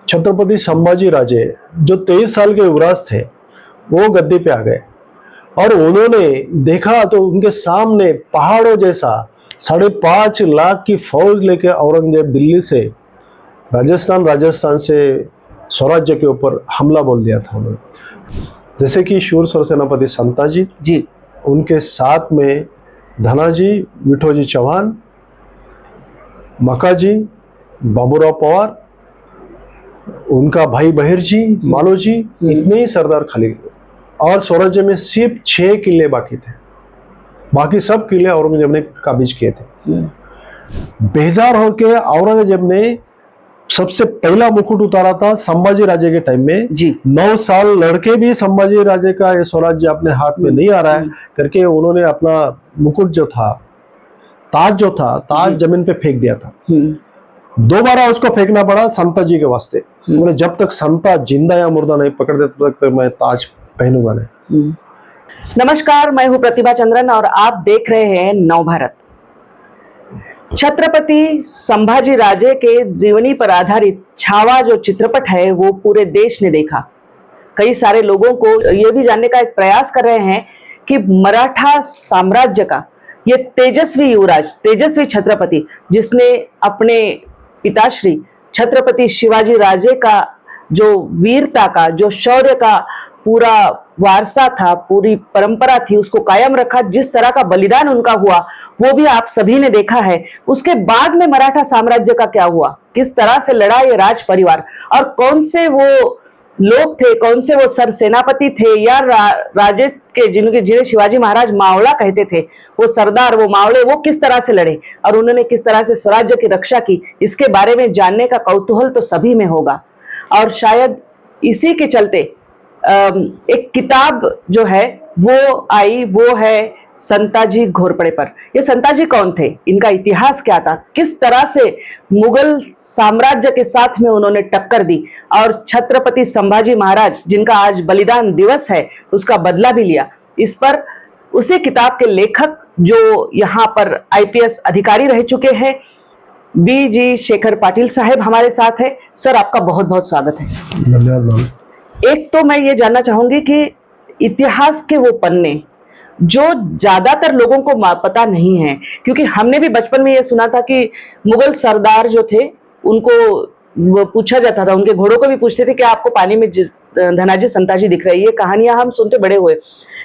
छत्रपति संभाजी राजे जो 23 साल के युवराज थे वो गद्दी पे आ गए और उन्होंने देखा तो उनके सामने पहाड़ों जैसा 5.5 लाख की फौज लेके औरंगजेब दिल्ली से राजस्थान से स्वराज्य के ऊपर हमला बोल दिया था उन्होंने। जैसे कि शूर सरसेनापति संताजी जी, उनके साथ में धनाजी, विठोजी चौहान, मकाजी, बाबूराव पवार, उनका भाई बहिर जी, मालो जी, इतने ही सरदार खाली और स्वराज्य में सिर्फ 6 किले बाकी थे। बाकी सब किले औरंगजेब ने काबिज किए थे। बेजार होके औरंगजेब ने सबसे पहला मुकुट उतारा था संभाजी राजे के टाइम में जी। 9 साल लड़के भी संभाजी राजे का ये स्वराज्य अपने हाथ में नहीं आ रहा है करके उन्होंने अपना मुकुट जो था, ताज जमीन पे फेंक दिया था। दोबारा उसको फेंकना पड़ा संता जी के वास्ते। उन्होंने जब तक संता जिंदा या मुर्दा नहीं पकड़ दे तब तक मैं ताज पहनूंगा नहीं। नमस्कार, मैं हूं प्रतिभा चंद्रन और आप देख रहे हैं नवभारत। छत्रपति संभाजी राजे के जीवनी पर आधारित छावा जो चित्रपट है वो पूरे देश ने देखा। कई सारे लोगों को ये भी जानने का एक प्रयास कर रहे हैं कि मराठा साम्राज्य का ये तेजस्वी युवराज, तेजस्वी छत्रपति, जिसने अपने पिताश्री छत्रपति शिवाजी राजे का जो वीरता का, जो शौर्य का पूरा वारसा था, पूरी परंपरा थी, उसको कायम रखा, जिस तरह का बलिदान उनका हुआ वो भी आप सभी ने देखा है। उसके बाद में मराठा साम्राज्य का क्या हुआ, किस तरह से लड़ा ये राज परिवार और कौन से वो लोग थे, कौन से वो सरसेनापति थे या राजे के जिन्हें शिवाजी महाराज मावड़ा कहते थे, वो सरदार, वो मावड़े, वो किस तरह से लड़े और उन्होंने किस तरह से स्वराज्य की रक्षा की, इसके बारे में जानने का कौतूहल तो सभी में होगा। और शायद इसी के चलते एक किताब जो है वो आई, वो है संताजी घोरपड़े पर। ये संताजी कौन थे, इनका इतिहास क्या था, किस तरह से मुगल साम्राज्य के साथ में उन्होंने टक्कर दी और छत्रपति संभाजी महाराज जिनका आज बलिदान दिवस है उसका बदला भी लिया। इस पर उसी किताब के लेखक जो यहाँ पर IPS अधिकारी रह चुके हैं, BG शेखर पाटिल साहब हमारे साथ है। सर, आपका बहुत बहुत स्वागत है। धन्यवाद। एक तो मैं ये जानना चाहूंगी कि इतिहास के वो पन्ने जो ज्यादातर लोगों को पता नहीं है, क्योंकि हमने भी बचपन में ये सुना था कि मुगल सरदार जो थे उनको पूछा जाता था, उनके घोड़ों को भी पूछते थे कि आपको पानी में धनाजी संताजी दिख रही है। कहानियां हम सुनते बड़े हुए,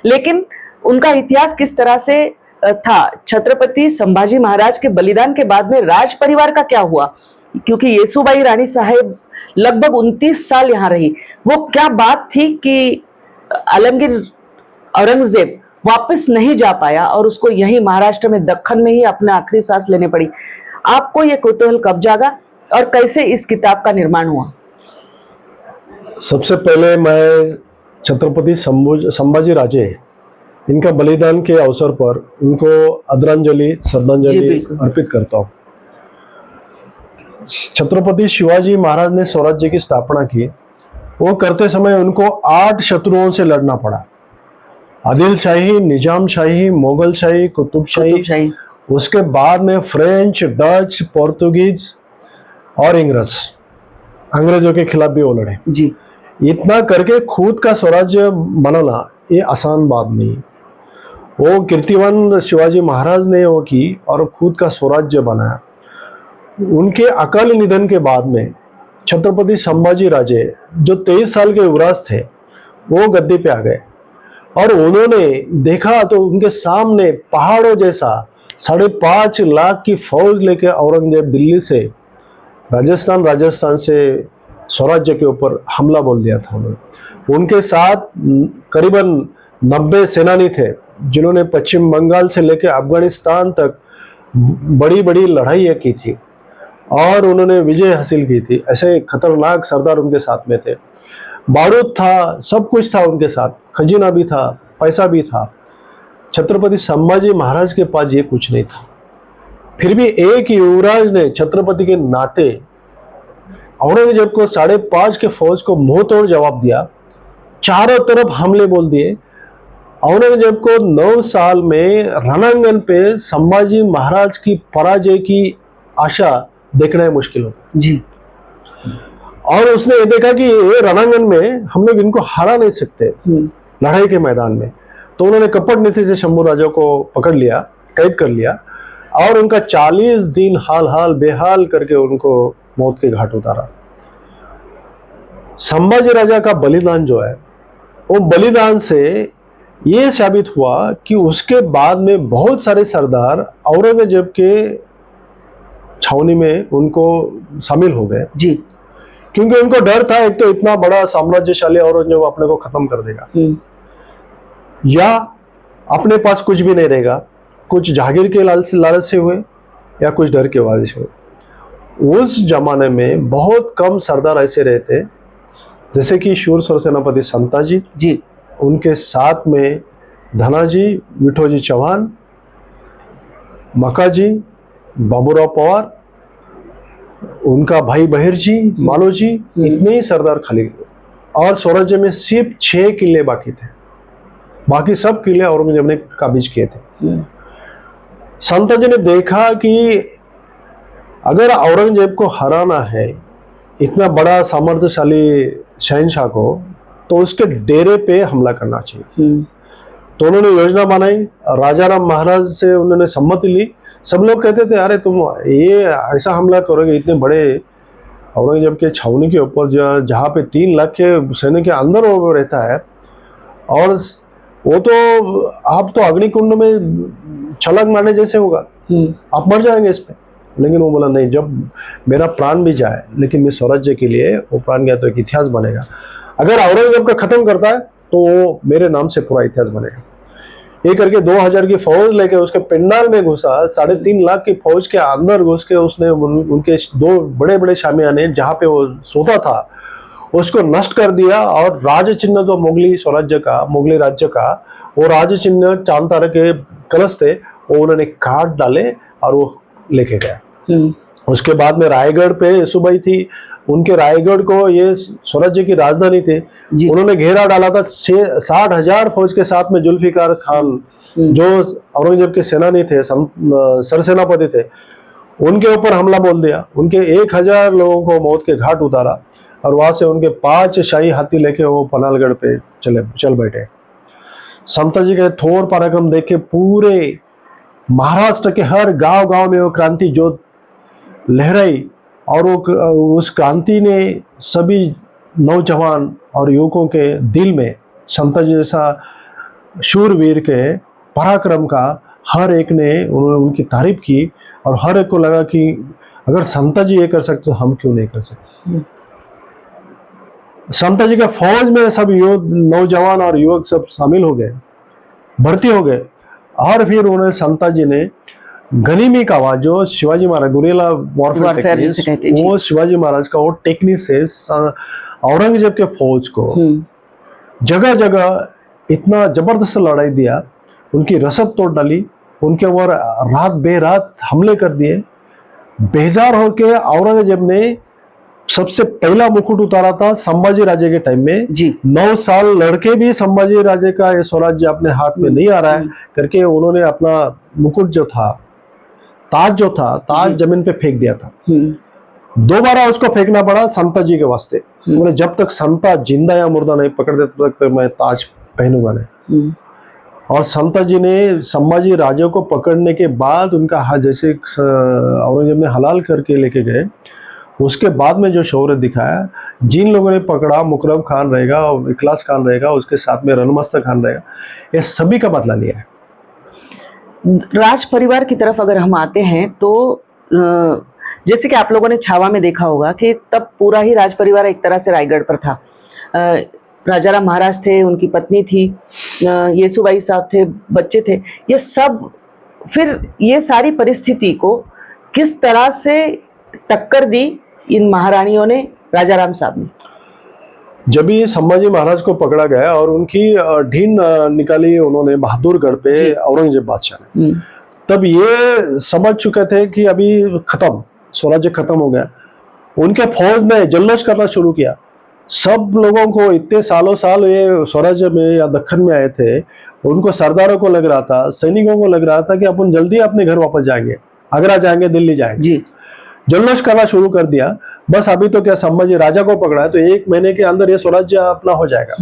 लेकिन उनका इतिहास किस तरह से था, छत्रपति संभाजी महाराज के बलिदान के बाद में राज परिवार का क्या हुआ, क्योंकि येसुबाई रानी साहेब लगभग 29 साल यहाँ रही, वो क्या बात थी कि आलमगीर औरंगजेब वापस नहीं जा पाया और उसको यही महाराष्ट्र में दक्खन में ही अपने आखिरी सांस लेने पड़ी। आपको ये कौतूहल कब जागा और कैसे इस किताब का निर्माण हुआ? सबसे पहले मैं छत्रपति संभाजी राजे इनका बलिदान के अवसर पर उनको आदरांजलि, श्रद्धांजलि अर्पित करता हूँ। छत्रपति शिवाजी महाराज ने स्वराज्य की स्थापना की, वो करते समय उनको 8 शत्रुओं से लड़ना पड़ा। आदिल शाही, निजाम शाही, मुगल शाही, कुतुब शाही, उसके बाद में फ्रेंच, डच, पोर्तुगीज और अंग्रेजों के खिलाफ भी वो लड़े जी। इतना करके खुद का स्वराज्य बनाना ये आसान बात नहीं। वो कीर्तिवान शिवाजी महाराज ने वो की और खुद का स्वराज्य बनाया। उनके अकाली निधन के बाद में छत्रपति संभाजी राजे जो 23 साल के युवराज थे वो गद्दी पे आ गए और उन्होंने देखा तो उनके सामने पहाड़ों जैसा 5.5 लाख की फौज लेके औरंगजेब दिल्ली से राजस्थान से स्वराज्य के ऊपर हमला बोल दिया था उन्होंने। उनके साथ करीबन 90 सेनानी थे जिन्होंने पश्चिम बंगाल से लेकर अफगानिस्तान तक बड़ी बड़ी लड़ाई की थी और उन्होंने विजय हासिल की थी। ऐसे खतरनाक सरदार उनके साथ में थे। बारूद था, सब कुछ था उनके साथ, खजीना भी था, पैसा भी था। छत्रपति संभाजी महाराज के पास ये कुछ नहीं था। फिर भी एक युवराज ने छत्रपति के नाते औरंगजेब को 5.5 के फौज को मुंह तोड़ जवाब दिया, चारों तरफ हमले बोल दिए। औरंगजेब को 9 साल में रणांगन पे संभाजी महाराज की पराजय की आशा देखना है मुश्किल हो जी। और उसने ये देखा कि ये रणांगण में हम लोग इनको हरा नहीं सकते लड़ाई के मैदान में। तो उन्होंने कपट नीति से शंभू राजा को पकड़ लिया, कैद कर लिया और उनका 40 दिन हाल हाल बेहाल करके उनको मौत के घाट उतारा। संभाजी राजा का बलिदान जो है, वो बलिदान से ये साबित हुआ कि उसके बाद में बहुत सारे सरदार औरंगजेब के छावनी में उनको शामिल हो गए जी, क्योंकि उनको डर था एक तो इतना बड़ा साम्राज्यशाली औरंगजेब अपने को खत्म कर देगा या अपने पास कुछ भी नहीं रहेगा, कुछ जागीर के लालच से हुए या कुछ डर के वजह से हुए। उस जमाने में बहुत कम सरदार ऐसे रहते जैसे कि शूर सरसेनापति संताजी जी, उनके साथ में धनाजी, विठोजी चौहान, मकाजी, बाबूराव पवार, उनका भाई बहिर जी, मालो जी, इतने ही सरदार खाली। और स्वराज्य में सिर्फ 6 किले बाकी थे, बाकी सब किले औरंगजेब ने काबिज किए थे। संताजी ने देखा कि अगर औरंगजेब को हराना है, इतना बड़ा सामर्थ्यशाली शहनशाह को, तो उसके डेरे पे हमला करना चाहिए। तो उन्होंने योजना बनाई, राजाराम महाराज से उन्होंने सम्मति ली। सब लोग कहते थे अरे तुम ये ऐसा हमला करोगे इतने बड़े औरंगजेब के छावनी के ऊपर जहाँ पे 3 लाख के सैनिक के अंदर वो रहता है, और वो तो आप तो अग्निकुंड में छलांग मारने जैसे होगा, आप मर जाएंगे इस पे। लेकिन वो बोला नहीं, जब मेरा प्राण भी जाए लेकिन मैं स्वराज्य के लिए वो प्राण गया तो एक इतिहास बनेगा। अगर औरंगजेब का खत्म करता है तो वो मेरे नाम से पूरा इतिहास बनेगा। ये करके 2000 की फौज लेके उसके पंडाल में घुसा, 3.5 लाख की फौज के अंदर घुस के उसने उनके 2 बड़े बड़े शामियाने जहाँ पे वो सोता था उसको नष्ट कर दिया। और राज चिन्ह जो मुगली राज्य का वो राज चिन्ह चांतारा के कलश थे वो उन्होंने काट डाले और वो लेके गया। उसके बाद में रायगढ़ पे येसुबाई थी, उनके रायगढ़ को ये स्वराज्य की राजधानी थी, उन्होंने घेरा डाला था 60,000 फौज के साथ में। जुल्फिकार खान जो औरंगजेब के सेनानी थे, सरसेनापति थे, उनके ऊपर हमला बोल दिया, उनके 1000 लोगों को मौत के घाट उतारा और वहां से उनके 5 शाही हाथी लेके वो पनालगढ़ पे चल बैठे। संताजी के थोर पराक्रम देख के पूरे महाराष्ट्र के हर गांव में वो क्रांति ज्योत लहराई और वो उस क्रांति ने सभी नौजवान और युवकों के दिल में संताजी जैसा शूरवीर के पराक्रम का हर एक ने उनकी तारीफ की और हर एक को लगा कि अगर संताजी ये कर सकते तो हम क्यों नहीं कर सकते। संताजी के फौज में सब नौजवान और युवक सब शामिल हो गए, भर्ती हो गए। और फिर उन्होंने संताजी ने गनीमी का आवाज जो Shivaji Maharaj guerrilla warfare technique, वो शिवाजी महाराज का वो टेक्निक से औरंगजेब के फौज को जगह जगह इतना जबरदस्त लड़ाई दिया, उनकी रसद तोड़ डाली, उनके ऊपर रात बेरात हमले कर दिए। बेजार होके औरंगजेब ने सबसे पहला मुकुट उतारा था संभाजी राजे के टाइम में जी। 9 साल लड़के भी संभाजी राजे का ये स्वराज्य अपने हाथ में नहीं आ रहा है करके उन्होंने अपना मुकुट जो था, ताज जमीन पे फेंक दिया था। दोबारा उसको फेंकना पड़ा संताजी के वास्ते। बोले जब तक संता जिंदा या मुर्दा नहीं पकड़ दे तब तक मैं ताज पहनूंगा नहीं। और संताजी ने संभाजी राजे को पकड़ने के बाद उनका जैसे औरंगजेब ने हलाल करके लेके गए, उसके बाद में जो शौर्य दिखाया, जिन लोगों ने पकड़ा, मुकरम खान रहेगा और इखलास खान रहेगा, उसके साथ में रणमस्त खान रहेगा, ये सभी का बदला लिया है। राज परिवार की तरफ अगर हम आते हैं तो जैसे कि आप लोगों ने छावा में देखा होगा कि तब पूरा ही राज परिवार एक तरह से रायगढ़ पर था। राजाराम महाराज थे, उनकी पत्नी थी, येसुबाई साहब थे, बच्चे थे, ये सब। फिर ये सारी परिस्थिति को किस तरह से टक्कर दी इन महारानियों ने, राजाराम साहब ने? जब ये संभाजी महाराज को पकड़ा गया और उनकी ढीन निकाली उन्होंने बहादुरगढ़ पे औरंगजेब बादशाह ने, तब ये समझ चुके थे कि अभी खत्म, स्वराज्य खत्म हो गया। उनके फौज ने जल्लोष करना शुरू किया। सब लोगों को इतने सालों साल ये स्वराज्य में या दक्कन में आए थे, उनको सरदारों को लग रहा था, सैनिकों को लग रहा था कि अपन जल्दी अपने घर वापस जाएंगे, आगरा जाएंगे, दिल्ली जाएंगे। जल्लोष करना शुरू कर दिया। बस अभी तो क्या संभाजी राजा को पकड़ा है तो 1 महीने के अंदर ये स्वराज्य अपना हो जाएगा।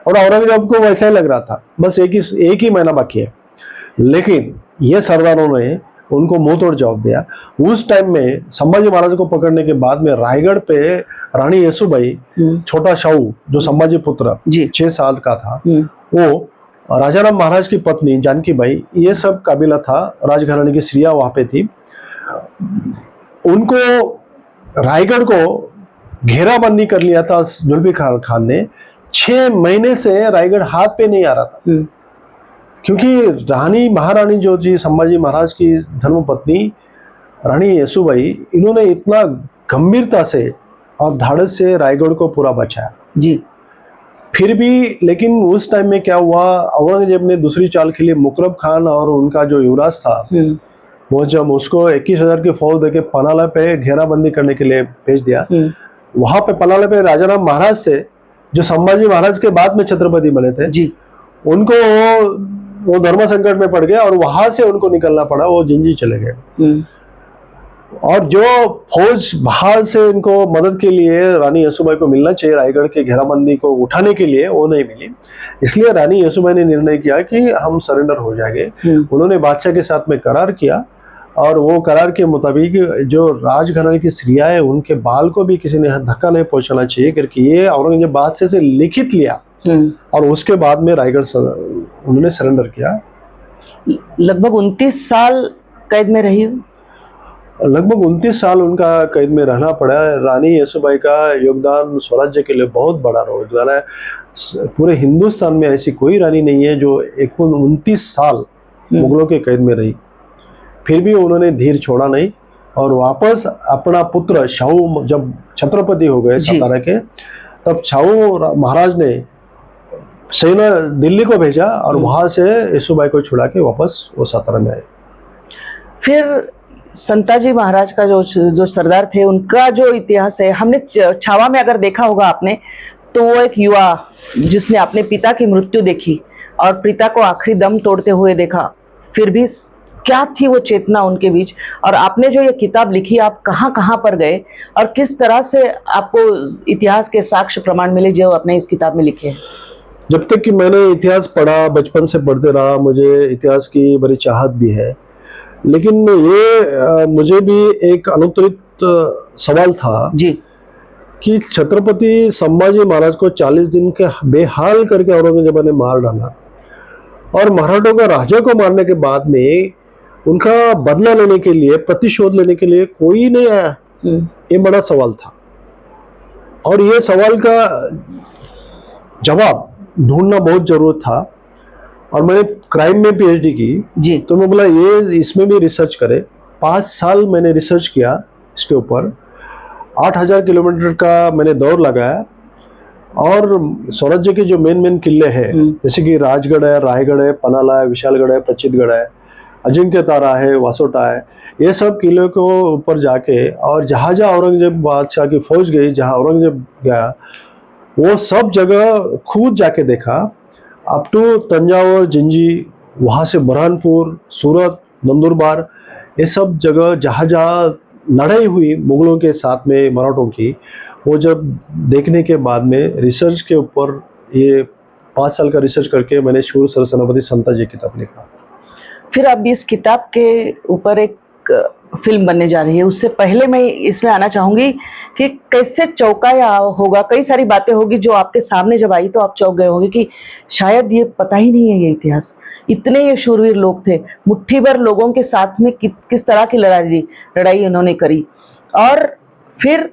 और औरंगजेब को वैसा ही लग रहा था, बस एक ही महीना बाकी है। लेकिन ये सरदारों ने उनको मुंह तोड़ जवाब दिया। उस टाइम में संभाजी महाराज को पकड़ने के बाद में रायगढ़ पे रानी येसुबाई, छोटा शाहू जो संभाजी पुत्र 6 साल का था, वो राजाराम महाराज की पत्नी जानकी बाई, ये सब काबिला था, राजघराने की स्त्रियां वहां पे थी। उनको रायगढ़ को घेराबंदी कर लिया था जुल्फिकार खान ने। 6 महीने से रायगढ़ हाथ पे नहीं आ रहा था, क्योंकि रानी महारानी जो जी संभाजी महाराज की धर्मपत्नी रानी येसुबाई, इन्होंने इतना गंभीरता से और धाड़स से रायगढ़ को पूरा बचाया जी। फिर भी लेकिन उस टाइम में क्या हुआ, औरंगजेब ने दूसरी चाल खेली। मुकरब खान और उनका जो युवराज था, वो जब उसको 21,000 की फौज देके पनाला पे घेराबंदी करने के लिए भेज दिया। वहां पे पनाला पे राजाराम महाराज से, जो संभाजी महाराज के बाद में छत्रपति बने थे जी, उनको वो धर्म संकट में पड़ गया और वहां से उनको निकलना पड़ा, वो जिंजी चले गए। और जो फौज बाहर से इनको मदद के लिए रानी येसुबाई को मिलना चाहिए रायगढ़ के घेराबंदी को उठाने के लिए, वो नहीं मिली। इसलिए रानी येसुबाई ने निर्णय किया कि हम सरेंडर हो जाएंगे। उन्होंने बादशाह के साथ में करार किया और वो करार के मुताबिक जो राजघराने की स्त्रियां है उनके बाल को भी किसी ने धक्का नहीं पहुंचाना चाहिए करके ये औरंगजेब बादशाह से लिखित लिया। और उसके बाद में रायगढ़ उन्होंने सरेंडर किया। लगभग 29 साल कैद में रही। लगभग 29 साल उनका कैद में रहना पड़ा। रानी येसुबाई का योगदान स्वराज्य के लिए बहुत बड़ा योगदान है। पूरे हिंदुस्तान में ऐसी कोई रानी नहीं है जो 29 साल मुगलों के कैद में रही, फिर भी उन्होंने धीर छोड़ा नहीं और वापस अपना पुत्र शाहू जब छत्रपति हो गए सतारा के, तब शाहू महाराज ने सेना दिल्ली को भेजा और वहां से येसुबाई को छुड़ा के वापस वो सतारा में आए। फिर संताजी महाराज का जो सरदार थे, उनका जो इतिहास है, हमने छावा में अगर देखा होगा आपने, तो वो एक युवा जिसने अपने पिता की मृत्यु देखी और पिता को आखिरी दम तोड़ते हुए देखा, फिर भी क्या थी वो चेतना उनके बीच। और आपने जो ये किताब लिखी, आप कहाँ कहाँ पर गए और किस तरह से आपको इतिहास के साक्ष्य प्रमाण मिले जो आपने इस किताब में लिखे हैं? जब तक कि मैंने इतिहास पढ़ा, बचपन से पढ़ते रहा, मुझे इतिहास की बड़ी चाहत भी है, लेकिन ये मुझे भी एक अनुत्तरित सवाल था जी कि छत्रपति संभाजी महाराज को 40 दिन के बेहाल करके औरंगजेब ने मार डाला और मराठों का राजा को मारने के बाद में उनका बदला लेने के लिए, प्रतिशोध लेने के लिए कोई नहीं आया। ये बड़ा सवाल था और ये सवाल का जवाब ढूंढना बहुत जरूरत था। और मैंने क्राइम में पीएचडी की जी, तो मैं बोला ये इसमें भी रिसर्च करे। 5 साल मैंने रिसर्च किया इसके ऊपर। 8,000 किलोमीटर का मैंने दौड़ लगाया और स्वराज्य के जो मेन किले हैं, जैसे कि राजगढ़ है, रायगढ़ है, पनाला है, विशालगढ़ है, प्रचितगढ़ है, अजिंक्य तारा है, वासोटा है, ये सब किले को ऊपर जाके और जहाँ जहाँ औरंगजेब बादशाह की फौज गई, जहाँ औरंगजेब गया, वो सब जगह खुद जाके देखा। अप टू तंजावर, जिंजी, वहाँ से बुरहानपुर, सूरत, नंदुरबार, ये सब जगह जहाँ जहाँ लड़ाई हुई मुगलों के साथ में मराठों की, वो जब देखने के बाद में रिसर्च के ऊपर ये 5 साल का रिसर्च करके मैंने शूर सरसेनापति संताजी किताब लिखा। फिर अब इस किताब के ऊपर एक फिल्म बनने जा रही है। उससे पहले मैं इसमें आना चाहूंगी कि कैसे चौंकाया होगा, कई सारी बातें होगी जो आपके सामने जब आई तो आप चौंक गए होंगे कि शायद ये पता ही नहीं है ये इतिहास। इतने ये शूरवीर लोग थे, मुट्ठी भर लोगों के साथ में किस तरह की लड़ाई उन्होंने करी। और फिर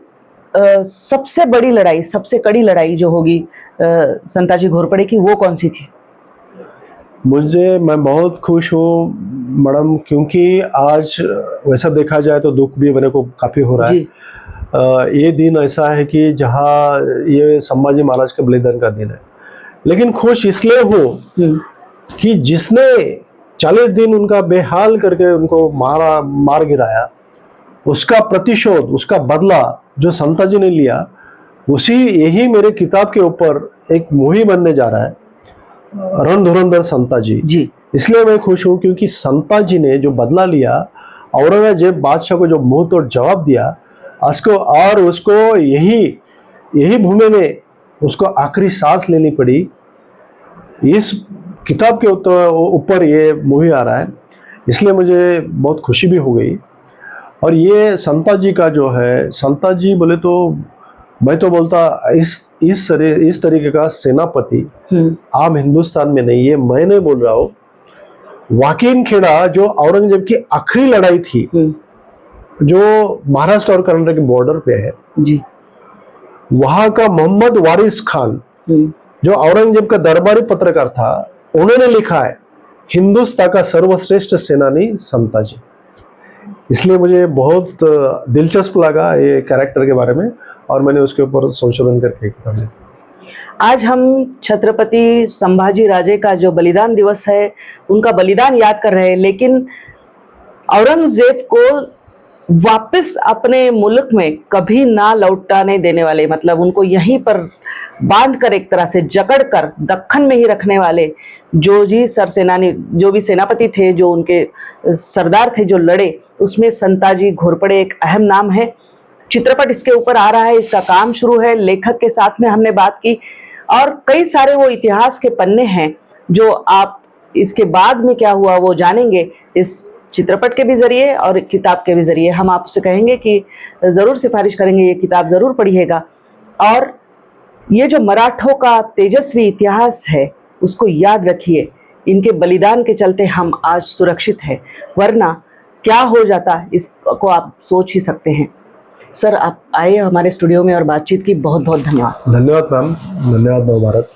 सबसे बड़ी लड़ाई, सबसे कड़ी लड़ाई जो होगी संताजी घोरपड़े की, वो कौन सी थी? मैं बहुत खुश हूँ मैडम, क्योंकि आज वैसा देखा जाए तो दुख भी मेरे को काफ़ी हो रहा है। ये दिन ऐसा है कि जहाँ ये संभाजी महाराज के बलिदान का दिन है, लेकिन खुश इसलिए हूँ कि जिसने 40 दिन उनका बेहाल करके उनको मार गिराया, उसका प्रतिशोध, उसका बदला जो संताजी ने लिया, यही मेरे किताब के ऊपर एक मुहिम बनने जा रहा है, रणधुरंधर संताजी जी। इसलिए मैं खुश हूँ क्योंकि संताजी ने जो बदला लिया, औरंगजेब बादशाह को जो मुंह तोड़ जवाब दिया, उसको और उसको यही भूमि में उसको आखिरी सांस लेनी पड़ी। इस किताब के ऊपर ये मूवी आ रहा है, इसलिए मुझे बहुत खुशी भी हो गई। और ये संता जी का जो है, संता जी बोले तो मैं तो बोलता इस तरीके का सेनापति आम हिंदुस्तान में नहीं, ये मैं नहीं बोल रहा हूँ। वाकिन खेड़ा जो औरंगजेब की आखिरी लड़ाई थी, जो महाराष्ट्र और कर्नाटक के बॉर्डर पे है जी, वहां का मोहम्मद वारिस खान जो औरंगजेब का दरबारी पत्रकार था, उन्होंने लिखा है हिंदुस्तान का सर्वश्रेष्ठ सेनानी संता जी। इसलिए मुझे बहुत दिलचस्प लगा ये कैरेक्टर के बारे में, और मैंने उसके ऊपर संशोधन करके किताब लिखी। आज हम छत्रपति संभाजी राजे का जो बलिदान दिवस है, उनका बलिदान याद कर रहे हैं, लेकिन औरंगजेब को वापस अपने मुल्क में कभी ना लौटाने देने वाले, मतलब उनको यहीं पर बांध कर, एक तरह से जकड़ कर दक्खन में ही रखने वाले जो भी सेनापति थे, जो उनके सरदार थे जो लड़े, उसमें संताजी घोरपड़े एक अहम नाम है। चित्रपट इसके ऊपर आ रहा है, इसका काम शुरू है, लेखक के साथ में हमने बात की, और कई सारे वो इतिहास के पन्ने हैं जो आप इसके बाद में क्या हुआ वो जानेंगे इस चित्रपट के भी जरिए और किताब के भी जरिए। हम आपसे कहेंगे कि जरूर सिफारिश करेंगे, ये किताब जरूर पढ़िएगा, और ये जो मराठों का तेजस्वी इतिहास है उसको याद रखिए। इनके बलिदान के चलते हम आज सुरक्षित हैं, वरना क्या हो जाता इसको आप सोच ही सकते हैं। सर, आप आए हमारे स्टूडियो में और बातचीत की, बहुत बहुत धन्यवाद। धन्यवाद मैम, धन्यवाद नव भारत।